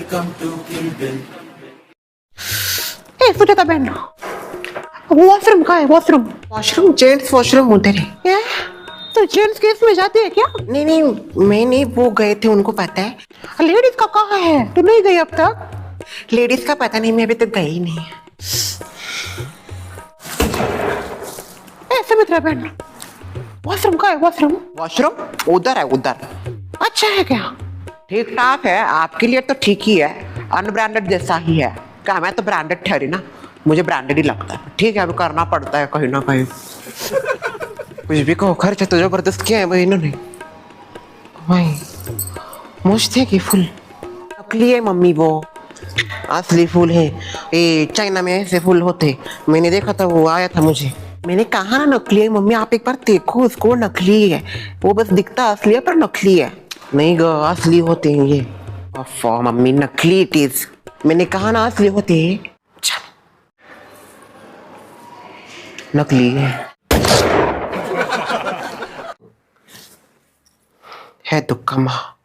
ए सुजाता बहन, वॉशरूम कहाँ है? वॉशरूम वॉशरूम, जेंट्स वॉशरूम उधर है। क्या? तो जेंट्स केस में जाती है क्या? नहीं नहीं, मैं नहीं, वो गए थे, उनको पता है। लेडीज का कहाँ है? तू नहीं गई अब तक? लेडीज का पता नहीं, मैं अभी तक गई नहीं। ए सुमित्रा बहन, वॉशरूम कहाँ है? वॉशरूम वॉशरूम उधर है, उधर। अच्छा है क्या? ठीक ठाक है, आपके लिए तो ठीक ही है, अनब्रांडेड जैसा ही है। क्या मैं तो ब्रांडेड ठहरी ना, मुझे ब्रांडेड ही लगता है। ठीक है, अभी करना पड़ता है कहीं ना कहीं। कुछ भी कहो, खर्च तो जबरदस्त किया है भाई इन्होंने। भाई मुझसे की फूल नकली है मम्मी, वो असली फूल है। ये चाइना में ऐसे फूल होते, मैंने देखा था, वो आया था मुझे। मैंने कहा ना नकली है मम्मी, आप एक बार देखो उसको, नकली है वो, बस दिखता असली है पर नकली है। नहीं ग, असली होते हैं ये। अफ़ा मम्मी, नकली इट इज, मैंने कहा ना असली होते हैं। नकली है दुख का माँ,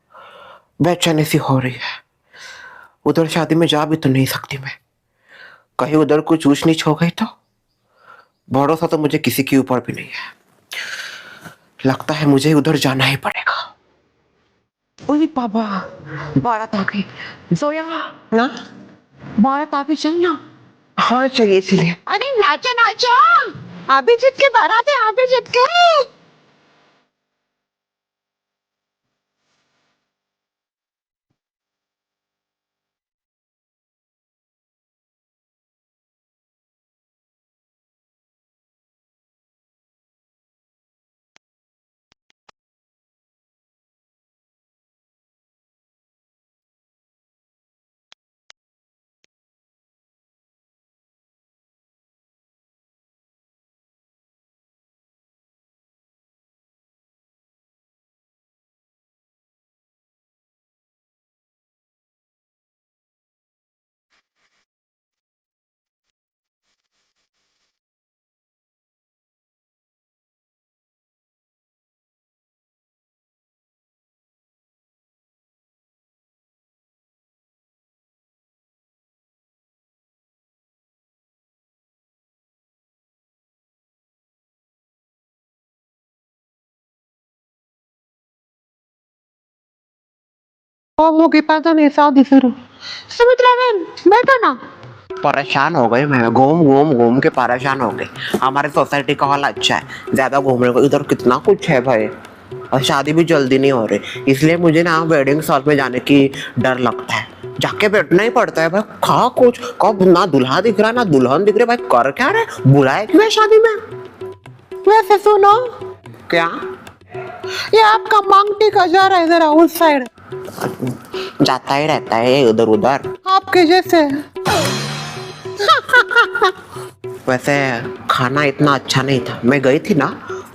बेचैनी सी हो रही है। उधर शादी में जा भी तो नहीं सकती मैं, कहीं उधर कुछ ऊंच नीच हो गई तो। भरोसा तो मुझे किसी के ऊपर भी नहीं है, लगता है मुझे उधर जाना ही पड़ेगा। ओए बाबा, बारात आ गई। जोया ना, बारात आ गई, चल ना। हाँ चाहिए इसलिए। अरे नाचा नाचा, अभिजीत के बारात है, अभिजीत के। कब होगी पता नहीं शादी शुरू। सुमित्रा बहन बैठो ना। परेशान हो गए, मैं घूम घूम घूम के परेशान हो गए। हमारे सोसाइटी का हॉल अच्छा है, ज्यादा घूमने को इधर कितना कुछ है भाई, और शादी भी जल्दी नहीं हो रही, इसलिए मुझे ना वेडिंग हॉल में जाने की डर लगता है। जाके बैठना ही पड़ता है भाई, खा कुछ, कब ना दूल्हा दिख रहा ना दुल्हन दिख रही, भाई कर क्या रहे, बुलाए क्यों है शादी में। वैसे सुनो, क्या? ये आपका मांगटी का जा रहा है जरा उस साइड, जाता ही रहता है उधर उधर, आपके जैसे। वैसे खाना इतना अच्छा नहीं था, मैं गई थी ना,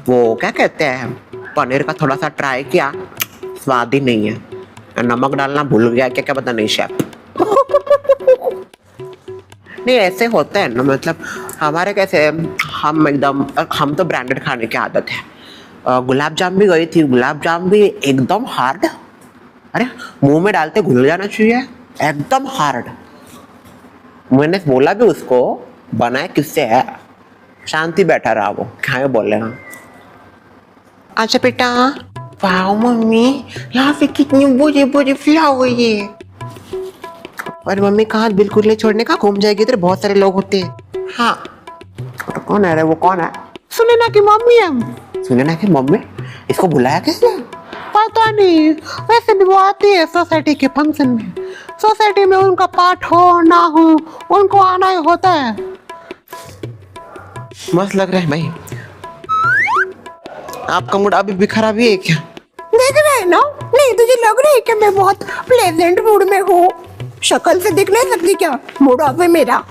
वो क्या कहते हैं, पनीर का थोड़ा सा ट्राई किया, स्वाद ही नहीं है, नमक डालना भूल गया, क्या क्या पता नहीं शेफ। नहीं ऐसे होता है ना, मतलब हमारे कैसे, हम तो ब्रांडेड खाने की आदत है। गुलाब जाम भी गई थी, गुलाब जाम भी एकदम हार्ड, अरे मुंह में डालते घुल जाना चाहिए, एकदम हार्ड। मैंने बोला भी उसको, बनाए किससे है, शांति बैठा रहा वो, क्या बोलेगा। अच्छा बेटा, वाह मम्मी, यहाँ पे कितनी बड़े बड़े फ्लावर है। और मम्मी कहा बिल्कुल नहीं छोड़ने का, घूम जाएगी, इधर बहुत सारे लोग होते हैं। हाँ तो कौन है रे, वो कौन है? सुने ना कि मम्मी है। सुने ना कि मम्मी, इसको बुलाया किसने? पता नहीं, वैसे भी वो आती है सोसाइटी के फंक्शन में, सोसाइटी में उनका पार्ट हो ना हो उनको आना ही होता है। मस्त लग रहा है भाई, आपका मूड अभी भी खराब ही है क्या? देख रहा है ना, नहीं तुझे लग रहा है कि मैं बहुत प्लेजेंट मूड में हूँ? शक्ल से दिख नहीं सकती क्या मूड ऑफ है मेरा?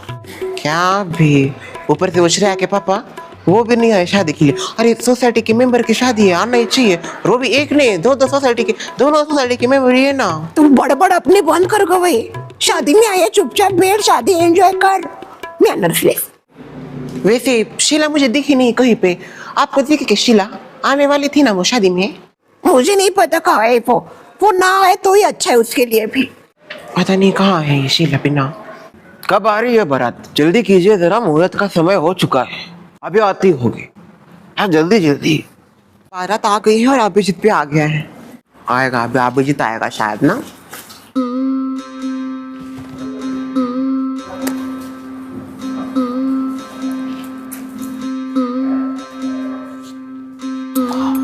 क्या भी, ऊपर से पूछ रहा है कि पापा वो भी नहीं आए शादी के लिए। अरे सोसाइटी के मेंबर की शादी है, आना ही चाहिए। वो भी एक नहीं, दो सोसाइटी के, दोनों सोसाइटी के मेंबर ही है ना। तुम बड़े बड़े अपने बंद कर गए, शादी में आया चुपचाप बैठ, शादी एंजॉय कर, मैनरलेस। वैसे शीला मुझे दिखी नहीं कहीं पे, आपको दिखी कि शीला आने वाली थी ना वो शादी में? मुझे नहीं पता कहाँ है वो ना आए तो ही अच्छा है उसके लिए भी। पता नहीं कहाँ है ये शीला बिना। कब आ रही है बारात? जल्दी कीजिए जरा, मुहूर्त का समय हो चुका है। अभी आती होगी। हाँ जल्दी जल्दी। बारात आ गई है और अभिजीत भी आ गया है। आएगा अभी, अभिजीत आएगा शायद ना।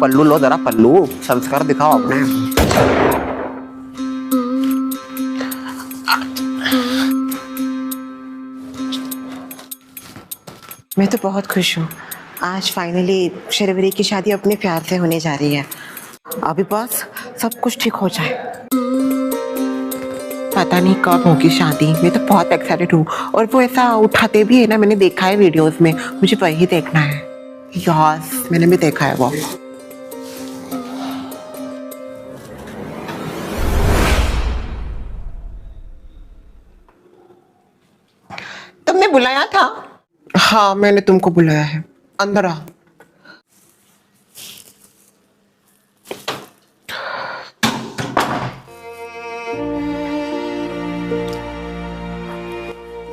पल्लू लो जरा, पल्लू संस्कार दिखाओ अपने। मैं तो बहुत खुश हूँ। आज फाइनली शर्वरी की शादी अपने प्यार से होने जा रही है। अभी बस सब कुछ ठीक हो जाए। पता नहीं कब होगी शादी, मैं तो बहुत एक्साइटेड हूँ। और वो ऐसा उठाते भी है ना, मैंने देखा है वीडियोस में, मुझे वही देखना है। यस, मैंने भी देखा है वो। तुमने बुलाया था? हाँ, मैंने तुमको बुलाया है। अंदर आ।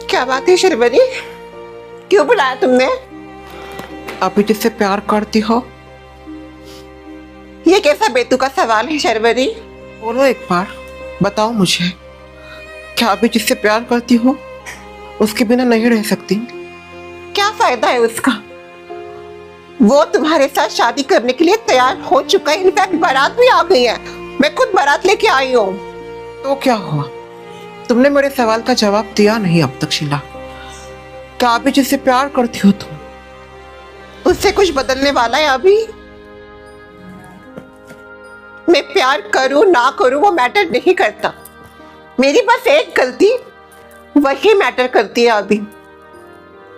क्या बात है शर्वरी, क्यों बुलाया तुमने? अभी जिससे प्यार करती हो? ये कैसा बेतुका सवाल है शर्वरी? बोलो एक बार, बताओ मुझे, क्या अभी जिससे प्यार करती हो उसके बिना नहीं रह सकती? क्या फायदा है उसका? वो तुम्हारे साथ शादी करने के लिए तैयार हो चुका है। इनफैक्ट बारात भी आ गई है, मैं खुद बारात लेके आई हूँ। तो क्या हुआ? तुमने मेरे सवाल का जवाब दिया नहीं अब तक शीला। क्या अभी जिससे प्यार करती हो तुम, उससे कुछ बदलने वाला है अभी? मैं प्यार करूं ना करूं वो मैटर नहीं करता। मेरी बस एक गलती वही मैटर करती है अभी।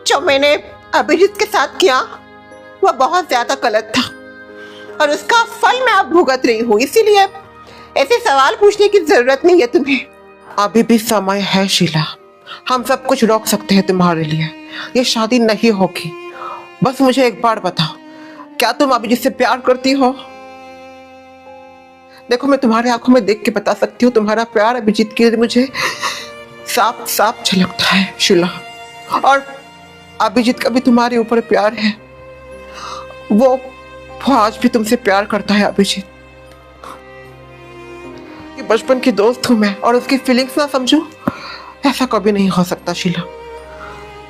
जो मैंने अभिजीत के साथ किया वो बहुत ज्यादा गलत था और उसका फल मैं अब भुगत रही हूँ। इसीलिए ऐसे सवाल पूछने की जरूरत नहीं है तुम्हें। अभी भी समय है शीला, हम सब कुछ रोक सकते हैं तुम्हारे लिए। ये शादी नहीं होगी। बस मुझे एक बार बताओ, क्या तुम अभिजीत से प्यार करती हो? देखो, मैं तुम्हारे आंखों में देख के बता सकती हूँ, तुम्हारा प्यार अभिजीत के लिए मुझे साफ साफ झलकता है शीला। और अभिजीत का भी तुम्हारे ऊपर प्यार है। वो आज भी तुमसे प्यार करता है अभिजीत। कि बचपन की दोस्त हूं मैं और उसकी फीलिंग्स ना समझूं, ऐसा कभी नहीं हो सकता शीला।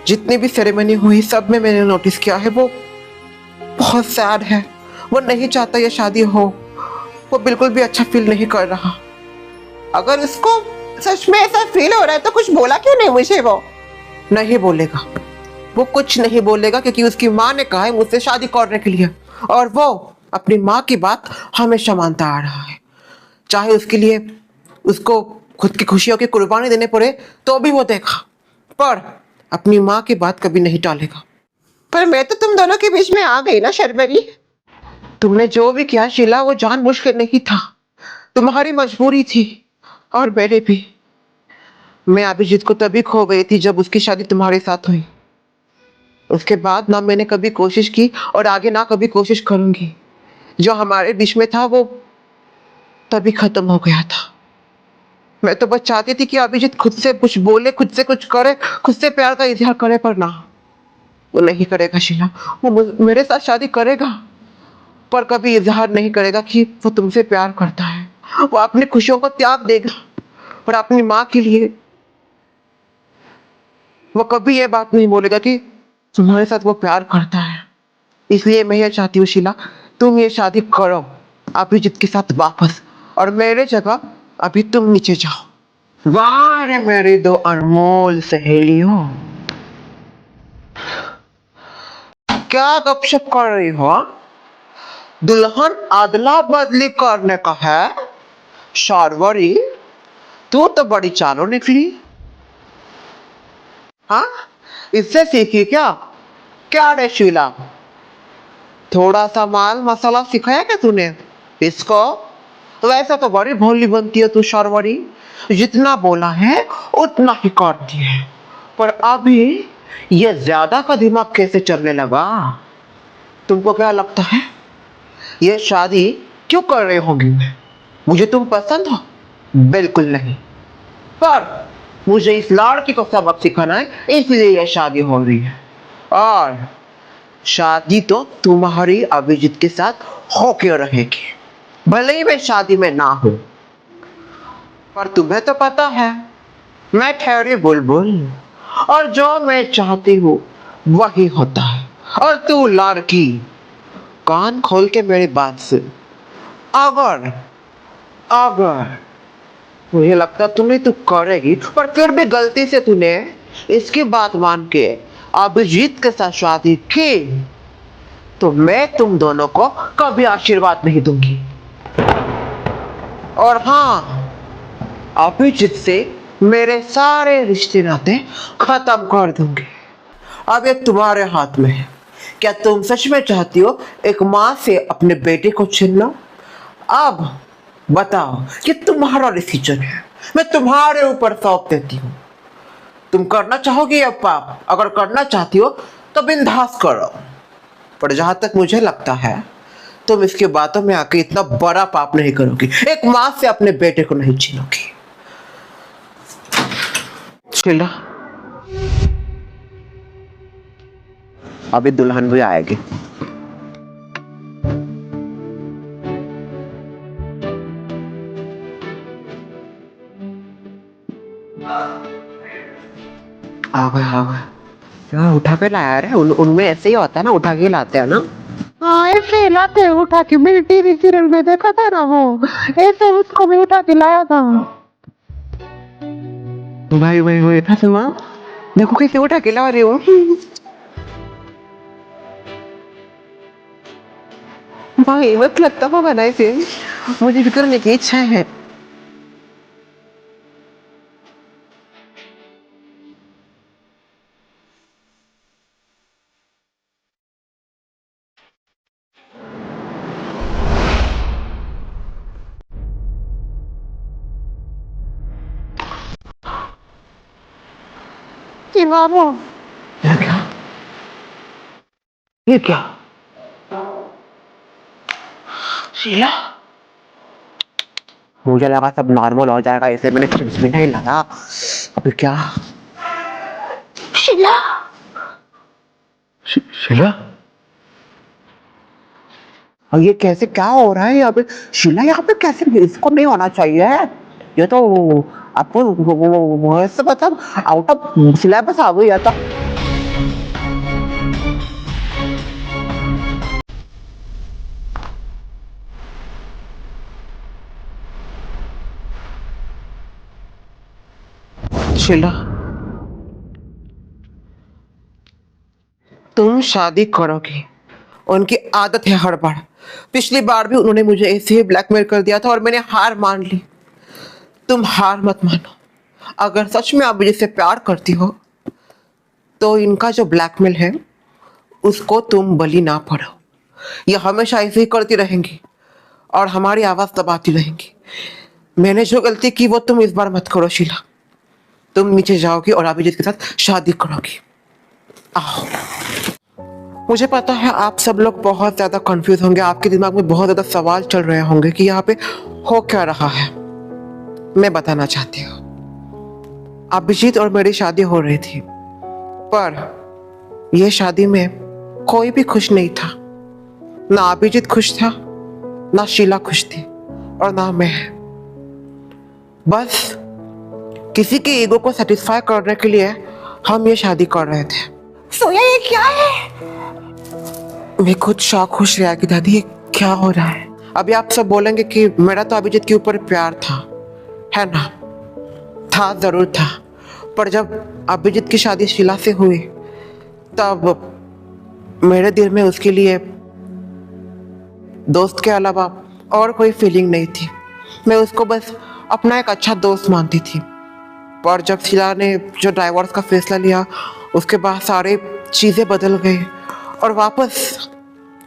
जितनी भी सेरेमनी हुई सब में मैंने नोटिस किया है, वो बहुत सैड है। वो नहीं चाहता ये शादी हो। वो बिल्कुल भी अच्छा फील नहीं कर रहा। अगर उसको सच में ऐसा फील हो रहा है तो कुछ बोला क्यों नहीं मुझे? वो नहीं बोलेगा, वो कुछ नहीं बोलेगा, क्योंकि उसकी माँ ने कहा है मुझसे शादी करने के लिए। और वो अपनी माँ की बात हमेशा मानता आ रहा है। चाहे उसके लिए उसको खुद की खुशियों की कुर्बानी देने पड़े तो भी वो देखा, पर अपनी माँ की बात कभी नहीं टालेगा। पर मैं तो तुम दोनों के बीच में आ गई ना शर्वरी। तुमने जो भी किया शीला, वो जानबूझ के नहीं था, तुम्हारी मजबूरी थी। और मेरे भी। मैं अभिजीत को तभी खो गई थी जब उसकी शादी तुम्हारे साथ हुई। उसके बाद ना मैंने कभी कोशिश की और आगे ना कभी कोशिश करूंगी। जो हमारे बीच में था वो तभी खत्म हो गया था। मैं तो बस चाहती थी कि अभिजीत खुद से कुछ बोले, खुद से कुछ करे, खुद से प्यार का इजहार करे, पर ना, वो नहीं करेगा शीला। वो मेरे साथ शादी करेगा पर कभी इजहार नहीं करेगा कि वो तुमसे प्यार करता है। वो अपनी खुशियों को त्याग देगा और अपनी माँ के लिए वो कभी ये बात नहीं बोलेगा कि तुम्हारे साथ वो प्यार करता है। इसलिए मैं ये चाहती हूँ शीला, तुम ये शादी करो अभिजीत के साथ वापस, और मेरे जगह अभी तुम नीचे जाओ। वाह रे मेरी दो अनमोल सहेलियों, क्या गपशप कर रही हो? दुल्हन अदला बदली करने का है? शार्वरी, तू तो बड़ी चालू निकली। हाँ, इससे सीखी क्या? क्या रे शीला, थोड़ा सा माल मसाला सिखाया क्या तूने इसको? वैसा तो बड़ी भोली बनती है तू शार्वरी, जितना बोला है उतना ही करती है। पर अभी ये ज्यादा का दिमाग कैसे चलने लगा? तुमको क्या लगता है ये शादी क्यों कर रहे होगी? मुझे तुम पसंद हो? बिल्कुल नहीं। पर मुझे इस लड़की को सबक सिखाना है, इसलिए यह शादी हो रही है। और शादी तो तुम्हारी अभिजीत के साथ होके रहेगी, भले ही मैं शादी में ना हूं। पर तुम्हें तो पता है मैं ठहरी बुलबुल, और जो मैं चाहती हूँ वही होता है। और तू लड़की, कान खोल के मेरी बात सुन। अगर अगर मुझे लगता तूने तू करेगी, पर फिर भी गलती से तूने इसकी बात मान के अभिजीत के साथ शादी की, तो मैं तुम दोनों को कभी आशीर्वाद नहीं दूंगी। और हाँ, अभिजीत से मेरे सारे रिश्ते नाते खत्म कर दूंगी। अब ये तुम्हारे हाथ में है। क्या तुम सच में चाहती हो एक माँ से अपने बेटे को छीनना? अब बताओ कि तुम्हारा डिसीजन है, मैं तुम्हारे ऊपर सौंप देती हूँ। तुम करना चाहोगी या पाप? अगर करना चाहती हो तो बिंदास करो, पर जहां तक मुझे लगता है तुम इसकी बातों में आके इतना बड़ा पाप नहीं करोगी, एक माँ से अपने बेटे को नहीं छीनोगी। शीला, अभी दुल्हन भी आएगी। आ गए। यार उठा के लाया रे, उनमें ऐसे ही होता है ना, उठा के लाते हैं ना। हाँ ऐसे ही लाते हैं उठा के, मैंने टीवी सीरियल में देखा था ना, वो ऐसे उसको भी उठा के लाया था। भाई था सुमा, देखो कैसे उठा के ला रही हो। भाई मत लगता होगा ना इसे, मुझे भी करने की इच्छा है। चिल्ला वो ये क्या? ये क्या? शीला, मुझे लगा सब नॉर्मल हो जाएगा, इसे मैंने चिप्स भी नहीं लाया। अभी क्या? शीला, शीला, और ये कैसे क्या हो रहा है यहाँ पे? शीला यहाँ पे कैसे? इसको नहीं होना चाहिए, ये तो आपको ऐसे मतलब आउट ऑफ सिलेबस आ गई है तो। शीला, तुम शादी करोगी, उनकी आदत है हड़बड़। पिछली बार भी उन्होंने मुझे ऐसे ही ब्लैकमेल कर दिया था और मैंने हार मान ली। तुम हार मत मानो, अगर सच में आप मुझसे प्यार करती हो तो इनका जो ब्लैकमेल है उसको तुम बलि ना पड़ो। ये हमेशा ऐसे ही करती रहेंगी और हमारी आवाज दबाती रहेंगी। मैंने जो गलती की वो तुम इस बार मत करो शीला। तुम नीचे जाओगी और अभिजीत के साथ शादी करोगी। आओ। मुझे पता है आप सब लोग बहुत ज्यादा कंफ्यूज होंगे, आपके दिमाग में बहुत ज्यादा सवाल चल रहे होंगे कि यहाँ पे हो क्या रहा है। मैं बताना चाहती हूँ, अभिजीत और मेरी शादी हो रही थी, पर यह शादी में कोई भी खुश नहीं था। ना अभिजीत खुश था, ना शीला खुश थी, और ना मैं। बस किसी के ईगो को सेटिस्फाई करने के लिए हम ये शादी कर रहे थे। सोया ये क्या है? मैं खुद शॉक हो रहा कि दादी ये क्या हो रहा है। अभी आप सब बोलेंगे कि मेरा तो अभिजीत के ऊपर प्यार था, है ना? था, जरूर था, पर जब अभिजीत की शादी शीला से हुई तब मेरे दिल में उसके लिए दोस्त के अलावा और कोई फीलिंग नहीं थी। मैं उसको बस अपना एक अच्छा दोस्त मानती थी। पर जब शीला ने जो डाइवोर्स का फैसला लिया उसके बाद सारी चीज़ें बदल गई और वापस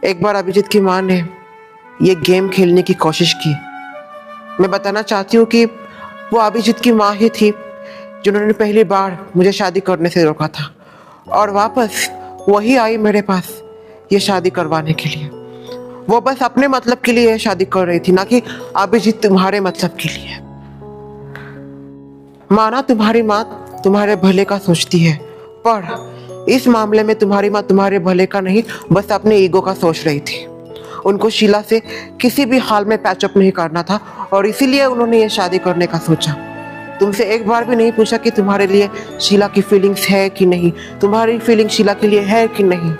एक बार अभिजीत की माँ ने ये गेम खेलने की कोशिश की। मैं बताना चाहती हूँ कि वो अभिजीत की माँ ही थी जिन्होंने पहली बार मुझे शादी करने से रोका था, और वापस वही आई मेरे पास ये शादी करवाने के लिए। वो बस अपने मतलब के लिए शादी कर रही थी, ना कि अभिजीत तुम्हारे मतलब के लिए। माना तुम्हारी माँ तुम्हारे भले का सोचती है, पर इस मामले में तुम्हारी माँ तुम्हारे भले का नहीं, बस अपने ईगो का सोच रही थी। उनको शीला से किसी भी हाल में पैचअप नहीं करना था और इसीलिए उन्होंने ये शादी करने का सोचा। तुमसे एक बार भी नहीं पूछा कि तुम्हारे लिए शीला की फीलिंग्स है कि नहीं, तुम्हारी फीलिंग शीला के लिए है कि नहीं।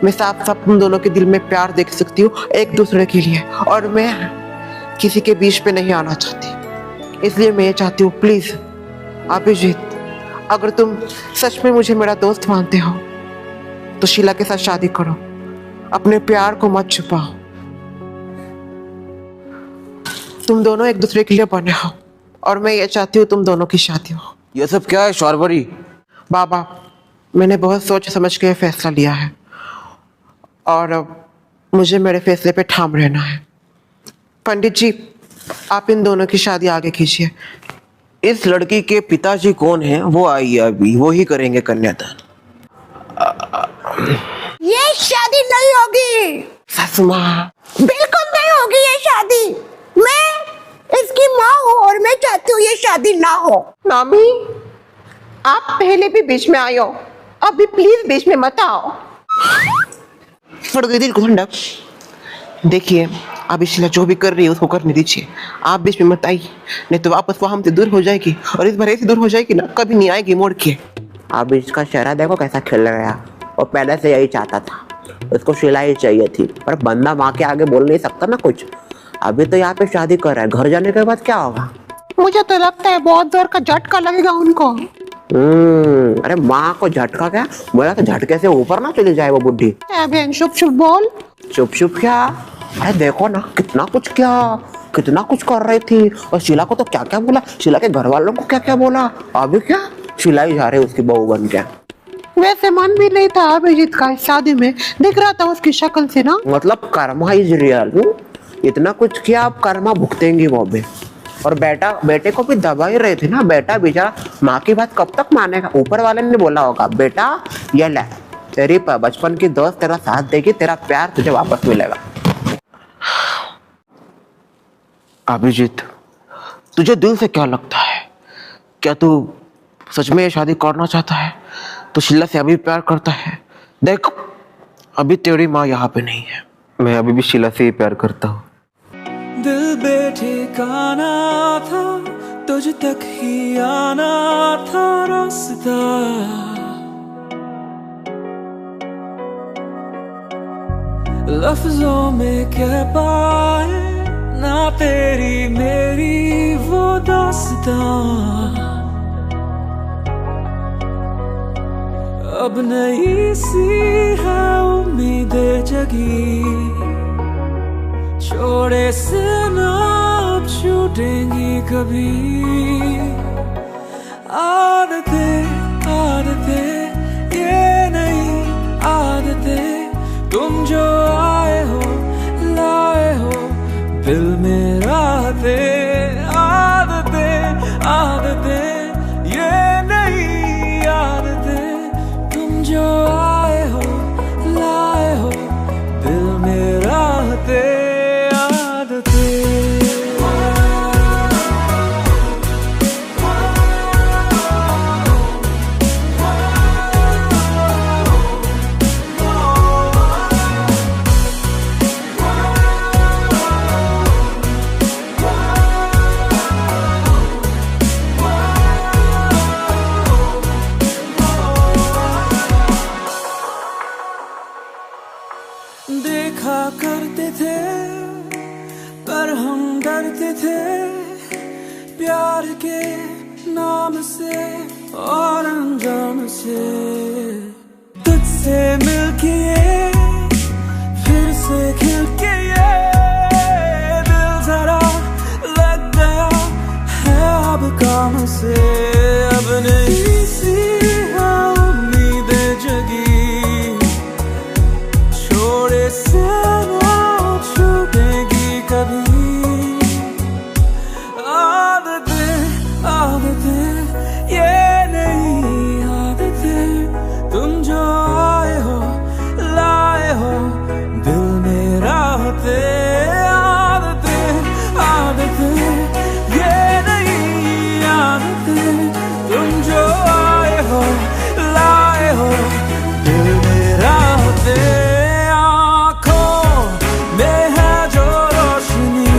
मैं साफ साफ तुम दोनों के दिल में प्यार देख सकती हूँ एक दूसरे के लिए, और मैं किसी के बीच पे नहीं आना चाहती। इसलिए मैं ये चाहती हूँ, प्लीज अभिजीत, अगर तुम सच में मुझे मेरा दोस्त मानते हो तो शीला के साथ शादी करो, अपने प्यार को मत छुपाओ। तुम दोनों एक दूसरे के लिए बने हो और मैं ये चाहती हूँ तुम दोनों की शादी हो। ये सब क्या है शौरवरी? बाबा, मैंने बहुत सोच समझ के फैसला लिया है और अब मुझे मेरे फैसले पे ठाम रहना है। पंडित जी, आप इन दोनों की शादी आगे कीजिए। इस लड़की के पिताजी कौन हैं वो आइए, अभी वो ही करेंगे कन्यादान। ये शादी नहीं होगी, सासू माँ, बिल्कुल नहीं होगी ये शादी। मैं इसकी माँ हूँ और मैं चाहती हूँ ये शादी ना हो। मामी, आप पहले भी बीच में आयो, अभी प्लीज बीच में मत आओ। देखिए, अब शीला जो भी कर रही है उसको करने दीजिए, आप बीच में मत आइए, नहीं तो वापस वो हमसे दूर हो जाएगी और इस बार ऐसी दूर हो जाएगी ना, कभी नहीं आएगी मोड़ के। अब इसका चेहरा देखो कैसा खिल गया, और पहले से यही चाहता था, उसको शीला ही चाहिए थी, पर बंदा माँ के आगे बोल नहीं सकता ना कुछ। अभी तो यहाँ पे शादी कर रहा है, घर जाने के बाद क्या होगा? मुझे तो लगता है बहुत जोर का झटका लगेगा उनको। अरे माँ को झटका क्या, बोला तो झटके से ऊपर ना चली जाए वो बुढ़ी। बहन चुप चुप बोल। चुप चुप क्या, अरे देखो ना कितना कुछ किया, कितना कुछ कर रही थी, और शीला को तो क्या क्या बोला, शीला के घर वालों को क्या क्या बोला। अभी क्या शीला ही जा रही उसकी बहू बन के। वैसे मन भी नहीं था अभिजीत का इस शादी में, दिख रहा था उसकी शक्ल से ना। मतलब कर्मा इज रियल। इतना कुछ किया, अब कर्मा भुगतेंगी वो भी। और बेटे को भी दबा ही रहे थे ना, बेटा बेचारा माँ की बात कब तक मानेगा। ऊपर वाले ने बोला होगा, बेटा ये ले तेरी बचपन की दोस्त तेरा साथ देगी, तेरा प्यार तुझे वापस मिलेगा। अभिजीत, तुझे दिल से क्या लगता है, क्या तू सच में ये शादी करना चाहता है? तो शीला से अभी प्यार करता है? देख, अभी तेरी माँ यहाँ पे नहीं है, मैं अभी भी शीला से ही प्यार करता हूँ। दिल बेठिकाना था, तुझ तक ही आना था रास्ता। लफ्जों में कह पाए ना तेरी मेरी वो दास्तां। अब नई सी है उम्मीदें जगी, छोड़े से ना छूटेंगी कभी। आदतें आदतें ये नहीं आदतें, तुम जो आए हो लाए हो दिल में राहतें। आदतें आदतें ये नहीं आदतें, तुम जो आए हो लाए हो दिल में राहतें। देखा करते थे पर हम डरते थे, प्यार के नाम से और अंजाम से। तुझसे मिलके ये फिर से खिल के ये दिल जरा लग गया है अब काम से। अब नहीं सी है उम्मीदें जगी, छोड़े से ना छूटेगी कभी। आदतें आदतें ये नहीं आदतें, तुम जो आए हो लाए हो दिल मेरा होते आँखों में है जो रोशनी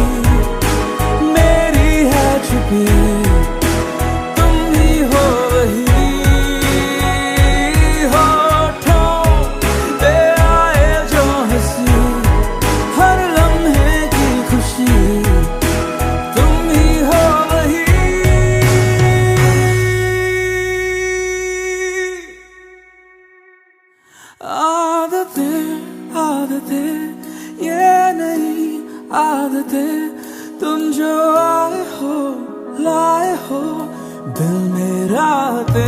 मेरी है छुपी तुम ही हो वही होठों पे आए जो हंसी हर लम्हे की खुशी तुम ही हो वही आदतें ये नहीं आदतें तुम जो आए हो लाए हो दिल मेरा होते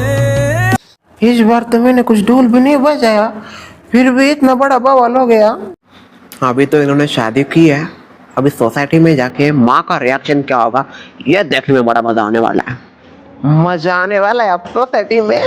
इस बार तो मैंने कुछ ढोल भी नहीं बजाया फिर भी इतना बड़ा बवाल हो गया। अभी तो इन्होंने शादी की है, अभी सोसाइटी में जाके माँ का रिएक्शन क्या होगा ये देखने में बड़ा मजा आने वाला है। मजा आने वाला है अब सोसाइटी में।